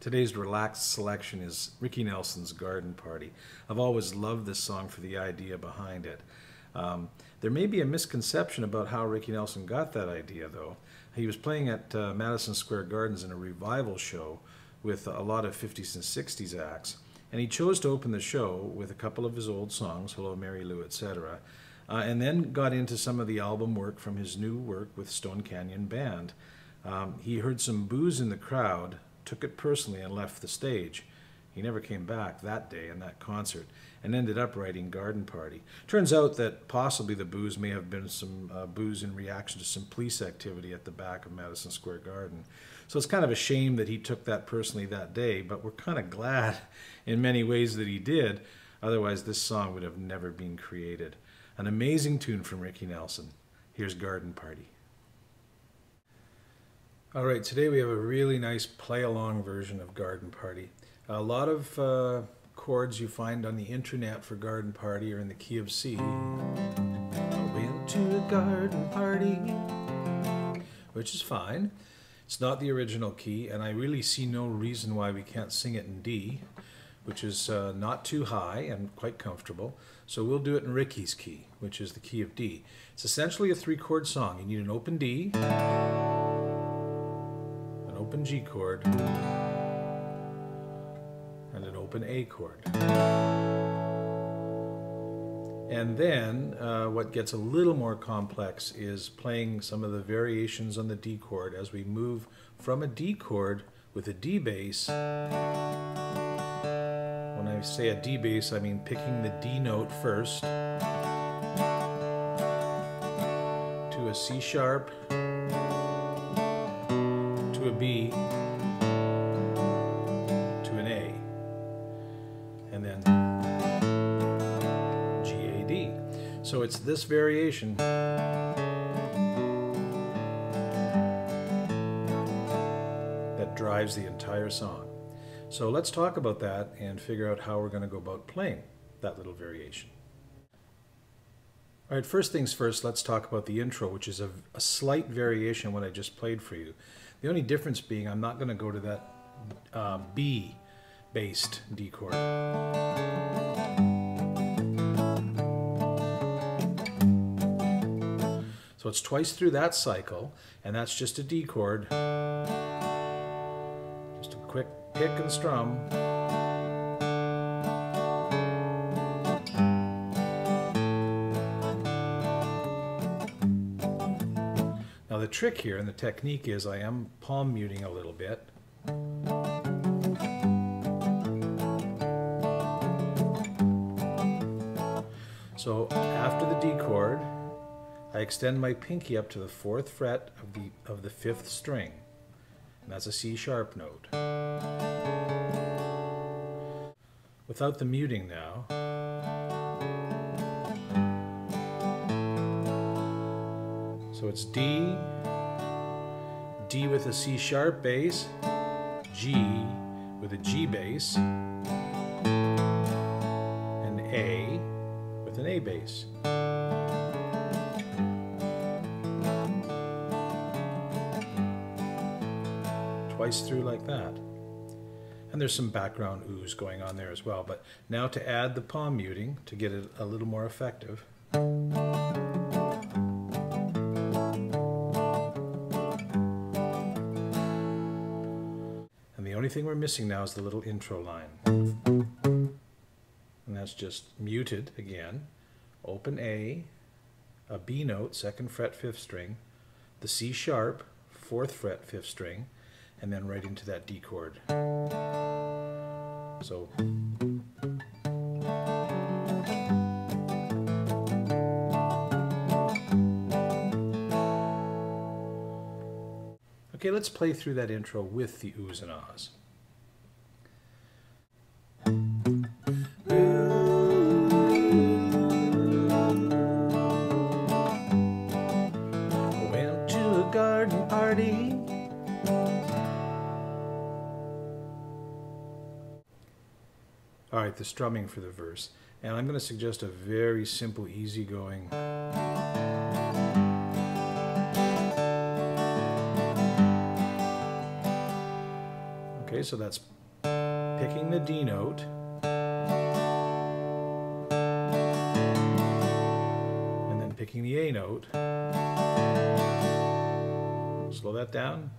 Today's relaxed selection is Ricky Nelson's Garden Party. I've always loved this song for the idea behind it. There may be a misconception about how Ricky Nelson got that idea, though. He was playing at Madison Square Gardens in a revival show with a lot of 50s and 60s acts, and he chose to open the show with a couple of his old songs, Hello Mary Lou, etc., and then got into some of the album work from his new work with Stone Canyon Band. He heard some boos in the crowd, took it personally, and left the stage. He never came back that day in that concert and ended up writing Garden Party. Turns out that possibly the boos may have been some boos in reaction to some police activity at the back of Madison Square Garden. So it's kind of a shame that he took that personally that day, but we're kind of glad in many ways that he did. Otherwise, this song would have never been created. An amazing tune from Ricky Nelson. Here's Garden Party. All right, today we have a really nice play-along version of Garden Party. A lot of chords you find on the internet for Garden Party are in the key of C. I went to a garden party, which is fine. It's not the original key, and I really see no reason why we can't sing it in D, which is not too high and quite comfortable. So we'll do it in Ricky's key, which is the key of D. It's essentially a three-chord song. You need an open D, an open G chord, and an open A chord. And then what gets a little more complex is playing some of the variations on the D chord as we move from a D chord with a D bass. When I say a D bass, I mean picking the D note first to a C sharp, to a B, to an A, and then G, A, D. So it's this variation that drives the entire song. So let's talk about that and figure out how we're going to go about playing that little variation. All right, first things first, let's talk about the intro, which is a slight variation of what I just played for you. The only difference being I'm not going to go to that B-based D chord. So it's twice through that cycle, and that's just a D chord. Just a quick pick and strum. Now the trick here and the technique is I am palm muting a little bit. So after the D chord, I extend my pinky up to the 4th fret of the 5th string. And that's a C sharp note. Without the muting now. So it's D, D with a C sharp bass, G with a G bass, and A with an A bass. Twice through like that. And there's some background ooze going on there as well. But now to add the palm muting to get it a little more effective. And the only thing we're missing now is the little intro line. And that's just muted again. Open A B note, 2nd fret, 5th string, the C sharp, 4th fret, 5th string, and then right into that D chord. So okay, let's play through that intro with the oohs and ahs. Went to a garden party. All right, the strumming for the verse. And I'm going to suggest a very simple, easygoing. Okay, so that's picking the D note, and then picking the A note. Slow that down.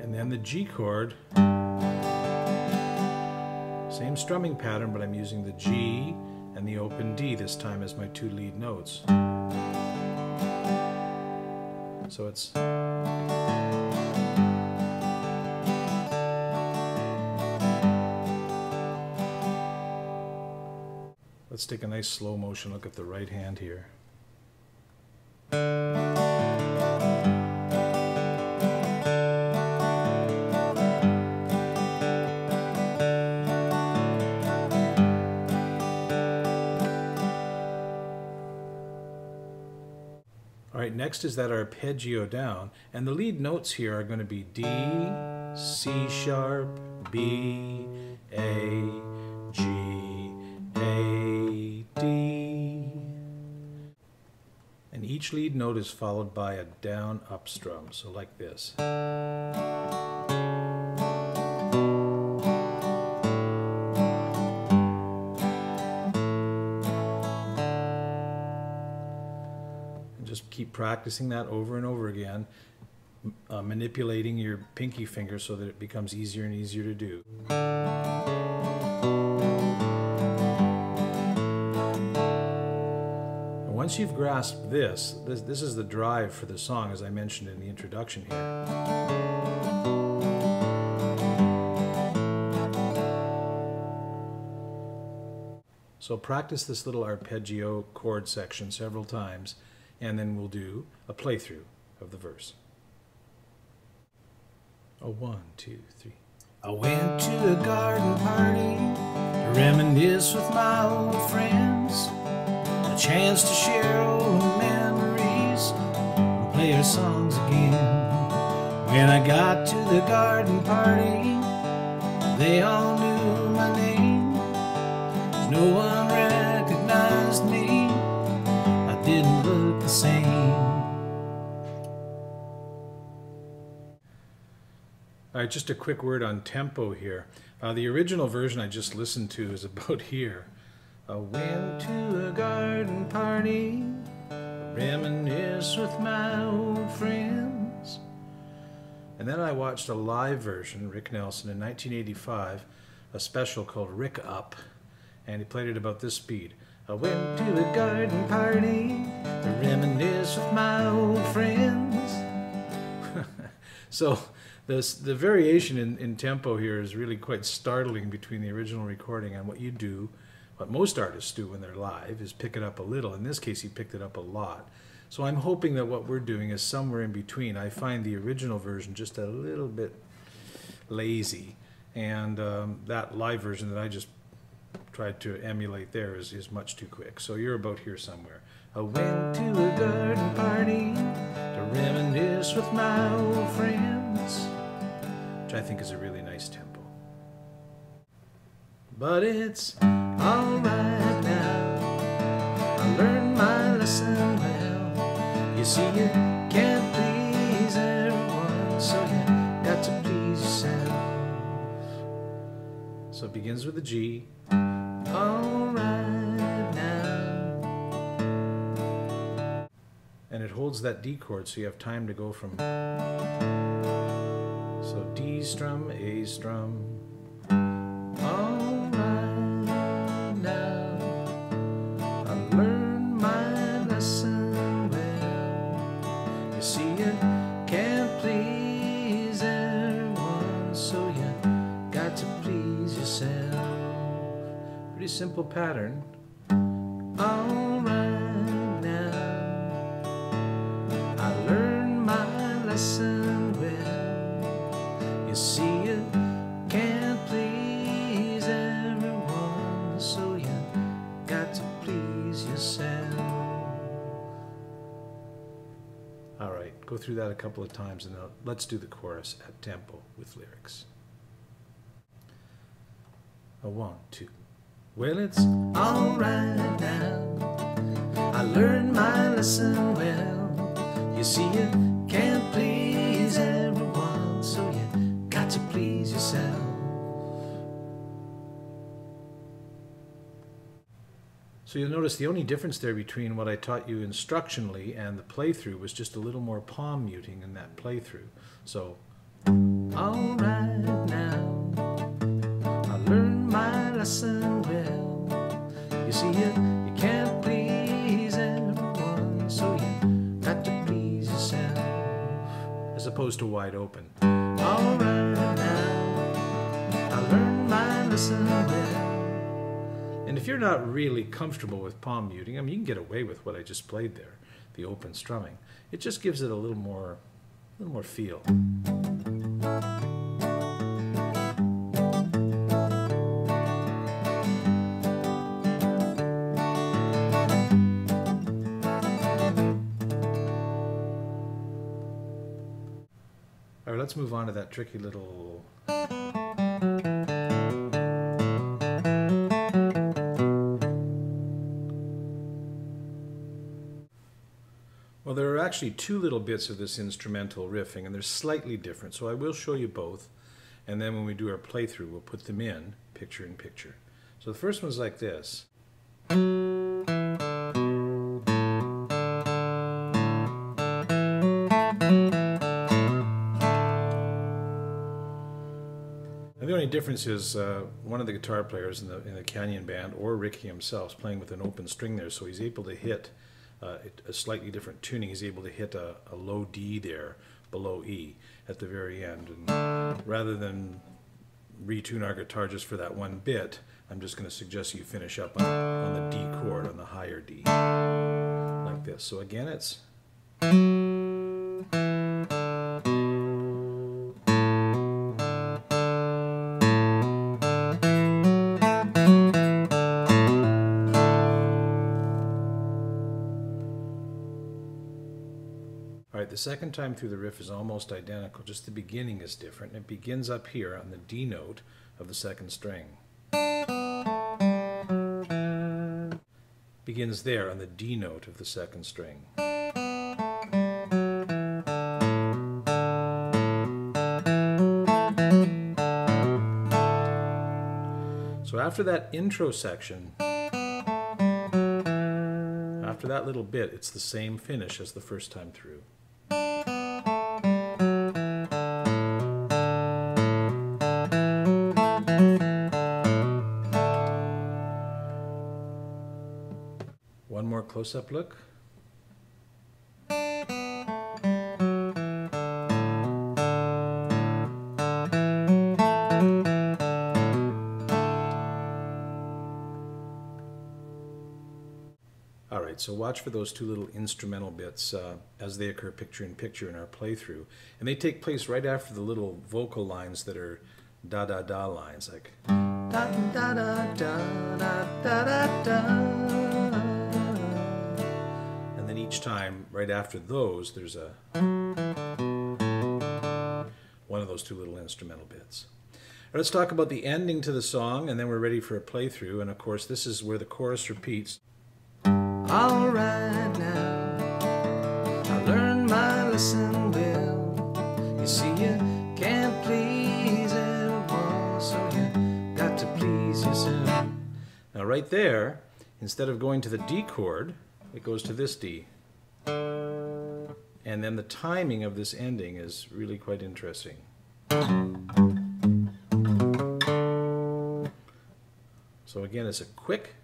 And then the G chord. Same strumming pattern, but I'm using the G and the open D this time as my two lead notes. So it's let's take a nice slow motion look at the right hand here. All right, next is that arpeggio down, and the lead notes here are going to be D, C sharp, B, A, G, A, D. And each lead note is followed by a down up strum, so like this. Just keep practicing that over and over again, manipulating your pinky finger so that it becomes easier and easier to do. And once you've grasped this is the drive for the song, as I mentioned in the introduction here. So practice this little arpeggio chord section several times, and then we'll do a playthrough of the verse. Oh, 1, 2, 3. I went to a garden party to reminisce with my old friends, a chance to share old memories and play our songs again. When I got to the garden party, they all knew my name. No one recognized me. Didn't look the same. All right, just a quick word on tempo here. The original version I just listened to is about here. I went to a garden party, reminisce with my old friends. And then I watched a live version, Rick Nelson, in 1985, a special called Rick Up, and he played it about this speed. I went to a garden party to reminisce with my old friends. So the variation in tempo here is really quite startling between the original recording and what you do. What most artists do when they're live is pick it up a little. In this case, he picked it up a lot. So I'm hoping that what we're doing is somewhere in between. I find the original version just a little bit lazy, and that live version that I just tried to emulate there is much too quick. So you're about here somewhere. I went to a garden party to reminisce with my old friends, which I think is a really nice tempo. But it's alright now, I learned my lesson well. You see, you can't please everyone, so you got to please yourself. So it begins with a G. Alright now. And it holds that D chord, so you have time to go from, so D strum, A strum. Alright now, I learned my lesson well. You see, you can't please everyone, so you got to please yourself. Pretty simple pattern. Alright now, I learned my lesson well. You see, you can't please everyone, so you got to please yourself. All right, go through that a couple of times, and then let's do the chorus at tempo with lyrics. A 1, 2. Well, it's alright now, I learned my lesson well. You see, you can't please everyone, So you'll notice the only difference there between what I taught you instructionally and the playthrough was just a little more palm muting in that playthrough. So, all right now, I learned my lesson well. You see, you can't please everyone, so you got to please yourself, as opposed to wide open. All right now, I learned my lesson well. And if you're not really comfortable with palm muting, I mean, you can get away with what I just played there, the open strumming. It just gives it a little more feel. All right, let's move on to that tricky little... Well, there are actually two little bits of this instrumental riffing, and they're slightly different, so I will show you both, and then when we do our playthrough, we'll put them in picture. So the first one's like this. And the only difference is one of the guitar players in the Canyon band, or Ricky himself, is playing with an open string there, so he's able to hit a slightly different tuning. He's able to hit a low D there below E at the very end. And rather than retune our guitar just for that one bit, I'm just going to suggest you finish up on the D chord, on the higher D, like this. So again, it's... All right, the second time through the riff is almost identical, just the beginning is different. It begins up here on the D note of the second string. Begins there on the D note of the second string. So after that intro section, after that little bit, it's the same finish as the first time through. One more close-up look. All right, so watch for those two little instrumental bits as they occur picture-in-picture in our playthrough. And they take place right after the little vocal lines that are da-da-da lines, like da-da-da-da-da-da-da-da. And then each time, right after those, there's one of those two little instrumental bits. Let's talk about the ending to the song, and then we're ready for a playthrough. And of course, this is where the chorus repeats. All right now, I learned my lesson well. You see, you can't please everyone, so you got to please yourself. Now right there, instead of going to the D chord, it goes to this D. And then the timing of this ending is really quite interesting. So again, it's a quick...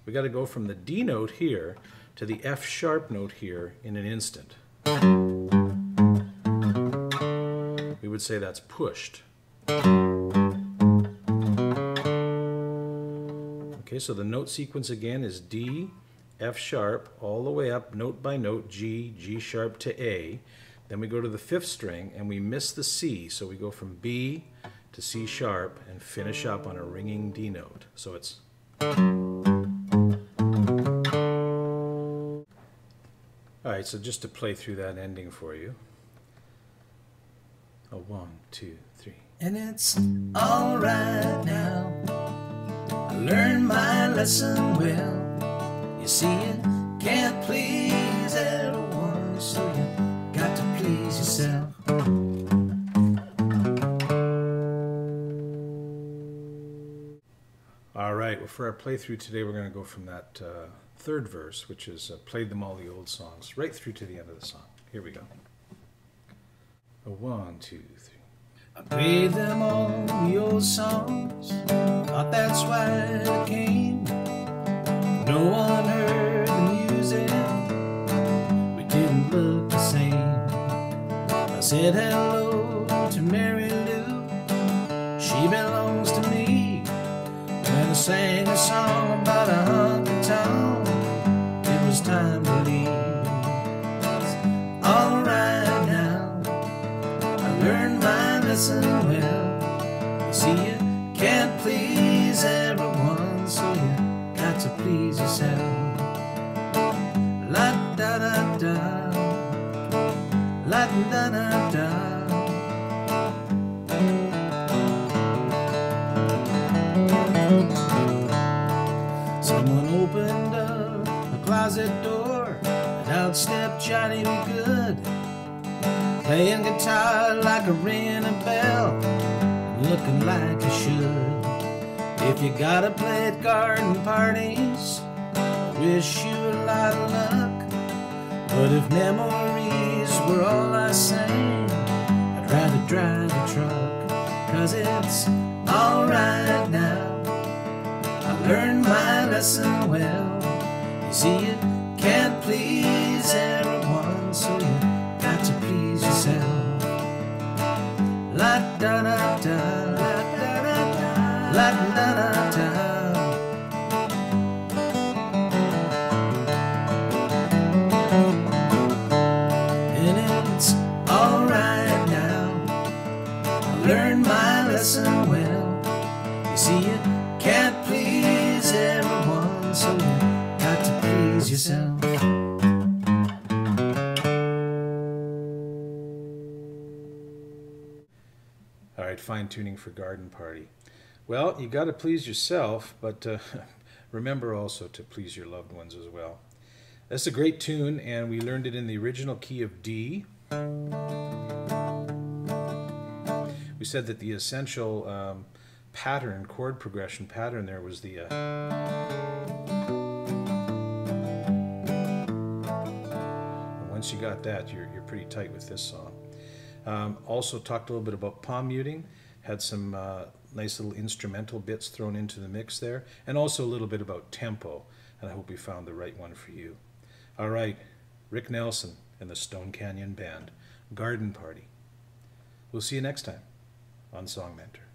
We got to go from the D note here to the F sharp note here in an instant. We would say that's pushed. Okay, so the note sequence again is D, F sharp, all the way up, note by note, G, G sharp to A. Then we go to the fifth string and we miss the C, so we go from B to C sharp and finish up on a ringing D note. So it's... All right, so just to play through that ending for you. A 1, 2, 3. And it's all right now. I learned my lesson well. You see, you can't please everyone, so you got to please yourself. All right. right, well, for our playthrough today, we're going to go from that third verse, which is played them all the old songs, right through to the end of the song. Here we go. A 1, 2, 3. I played them all the old songs, thought that's why I came. No one heard the music, we didn't look the same. I said hello to Mary Lou, she belongs to me. When I sang a song about a honky-tonk, it was time to leave. It's alright now, I learned my lesson well. You see, you can't please everyone, so you got to please yourself. La da da da, la da da da. Someone opened up a closet door, and out stepped Johnny B. Good, playing guitar like a ringing a bell, and looking like he should. If you gotta play at garden parties, I wish you a lot of luck. But if memories were all I sang, I'd rather drive a truck. 'Cause it's alright now, I learned my lesson well. You see, you can't please everyone, so you got to please yourself. La da da da, la da da da, la da da da. And it's alright now, I learned my lesson well. You see, you can't please everyone, so you got to please yourself. All right, fine-tuning for Garden Party. Well, you got to please yourself, but remember also to please your loved ones as well. That's a great tune, and we learned it in the original key of D. We said that the essential pattern, chord progression pattern there was the and once you got that, you're pretty tight with this song. Also talked a little bit about palm muting, had some nice little instrumental bits thrown into the mix there, and also a little bit about tempo, and I hope we found the right one for you. All right, Rick Nelson and the Stone Canyon Band, Garden Party. We'll see you next time on Song Mentor.